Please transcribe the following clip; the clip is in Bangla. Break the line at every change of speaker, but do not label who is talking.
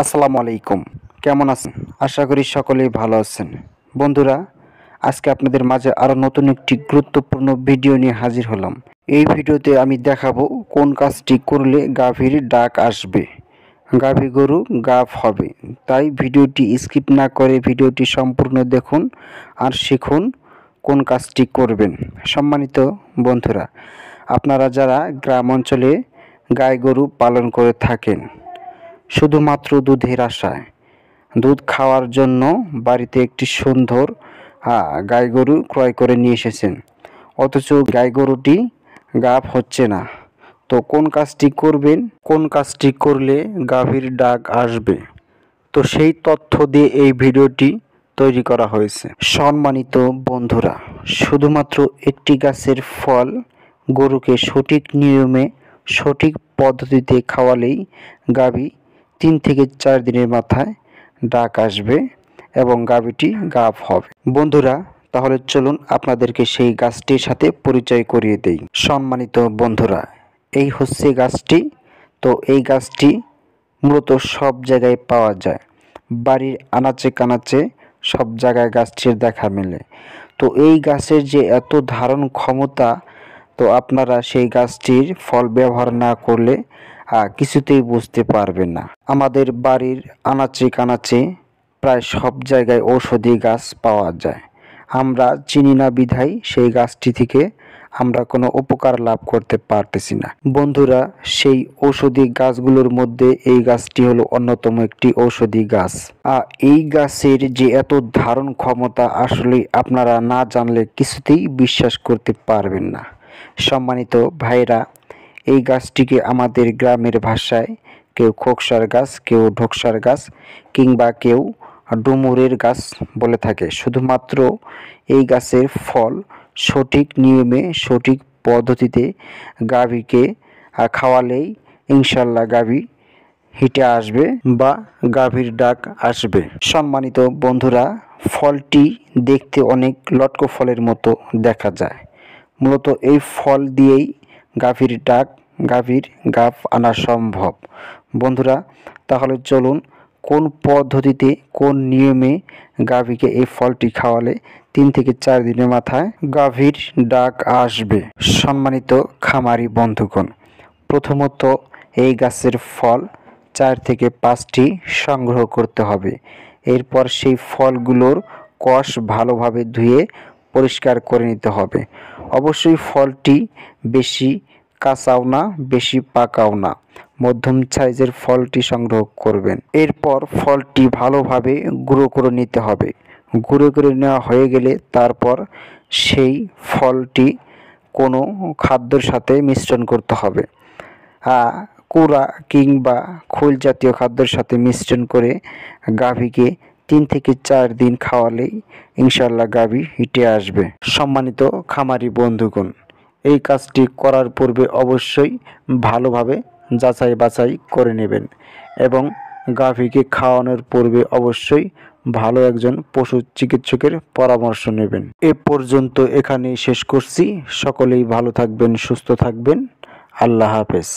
আসসালামু আলাইকুম। কেমন আছেন? আশা করি সকলেই ভালো আছেন। বন্ধুরা, আজকে আপনাদের মাঝে আরও নতুন একটি গুরুত্বপূর্ণ ভিডিও নিয়ে হাজির হলাম। এই ভিডিওতে আমি দেখাবো কোন কাজটি করলে গাভীর ডাক আসবে, গাভী গরু গাভ হবে। তাই ভিডিওটি স্কিপ না করে ভিডিওটি সম্পূর্ণ দেখুন আর শিখুন কোন কাজটি করবেন। সম্মানিত বন্ধুরা, আপনারা যারা গ্রাম অঞ্চলে গাই গরু পালন করে থাকেন, শুধুমাত্র দুধের আশায়, দুধ খাওয়ার জন্য বাড়িতে একটি সুন্দর গাই গরু ক্রয় করে নিয়ে এসেছেন, অথচ গাই গরুটি গাভ হচ্ছে না। তো কোন কাজটি করবেন, কোন কাজটি করলে গাভীর ডাক আসবে, তো সেই তথ্য দিয়ে এই ভিডিওটি তৈরি করা হয়েছে। সম্মানিত বন্ধুরা, শুধুমাত্র একটি গাছের ফল গরুকে সঠিক নিয়মে সঠিক পদ্ধতিতে খাওয়ালেই গাভী 3 থেকে 4 দিনের মাথায় ডাক আসবে এবং গাভীটি গাভ হবে। বন্ধুরা, তাহলে চলুন আপনাদেরকে সেই গাছটির সাথে পরিচয় করিয়ে দেই। সম্মানিত বন্ধুরা, এই হচ্ছে গাছটি। তো এই গাছটি মূলত সব জায়গায় পাওয়া যায়, বাড়ির আনাচে কানাচে সব জায়গায় গাছটির দেখা মেলে। তো এই গাছের যে এত ধারণ ক্ষমতা, তো আপনারা সেই গাছটির ফল ব্যবহার না করলে কিছুতেই বুঝতে পারবেন না। আমাদের বাড়ির আনাচে কানাচে প্রায় সব জায়গায় ঔষধি গাছ পাওয়া যায়। আমরা চিনি না বিধায় সেই গাছটি থেকে আমরা কোনো উপকার লাভ করতে পারতেছি না। বন্ধুরা, সেই ঔষধি গাছগুলোর মধ্যে এই গাছটি হলো অন্যতম একটি ঔষধি গাছ। এই গাছের যে এত ধারণ ক্ষমতা, আসলে আপনারা না জানলে কিছুতেই বিশ্বাস করতে পারবেন না। সম্মানিত ভাইরা, এই গাছটিকে আমাদের গ্রামের ভাষায় কেউ খোকসার গাছ, কেউ ঢোকসার গাছ, কিংবা কেউ ডুমুরের গাছ বলে থাকে। শুধুমাত্র এই গাছের ফল সঠিক নিয়মে সঠিক পদ্ধতিতে গাভীকে খাওয়ালেই ইনশাল্লাহ গাভী হিটে আসবে বা গাভীর ডাক আসবে। সম্মানিত বন্ধুরা, ফলটি দেখতে অনেক লটকো ফলের মতো দেখা যায়। মূলত এই ফল দিয়েই গাভীর ডাক, গাভীর গাভ আনা সম্ভব। বন্ধুরা, তাহলে চলুন কোন পদ্ধতিতে কোন নিয়মে গাভীকে এই ফলটি খাওয়ালে 3 থেকে 4 দিনের মাথায় গাভীর ডাক আসবে। সম্মানিত খামারি বন্ধুগণ, প্রথমত এই গাছের ফল 4 থেকে 5টি সংগ্রহ করতে হবে। এরপর সেই ফলগুলোর কষ ভালোভাবে ধুয়ে পরিষ্কার করে নিতে হবে। অবশ্যই ফলটি বেশি কাঁচাও না, বেশি পাকাও না, মধ্যম সাইজের ফলটি সংগ্রহ করবেন। এরপর ফলটি ভালোভাবে গুঁড়ো করে নিতে হবে। গুঁড়ো করে নেওয়া হয়ে গেলে তারপর সেই ফলটি কোনো খাদ্যের সাথে মিশ্রণ করতে হবে। কুড়া কিংবা খোল জাতীয় খাদ্যের সাথে মিশ্রণ করে গাভীকে 3 থেকে 4 দিন খাওয়ালেই ইনশাল্লাহ গাভী হিটে আসবে। সম্মানিত খামারি বন্ধুগণ, এই কাজটি করার পূর্বে অবশ্যই ভালোভাবে যাচাই বাছাই করে নেবেন এবং গাভীকে খাওয়ানোর পূর্বে অবশ্যই ভালো একজন পশু চিকিৎসকের পরামর্শ নেবেন। এ পর্যন্ত এখানেই শেষ করছি। সকলেই ভালো থাকবেন, সুস্থ থাকবেন। আল্লাহ হাফেজ।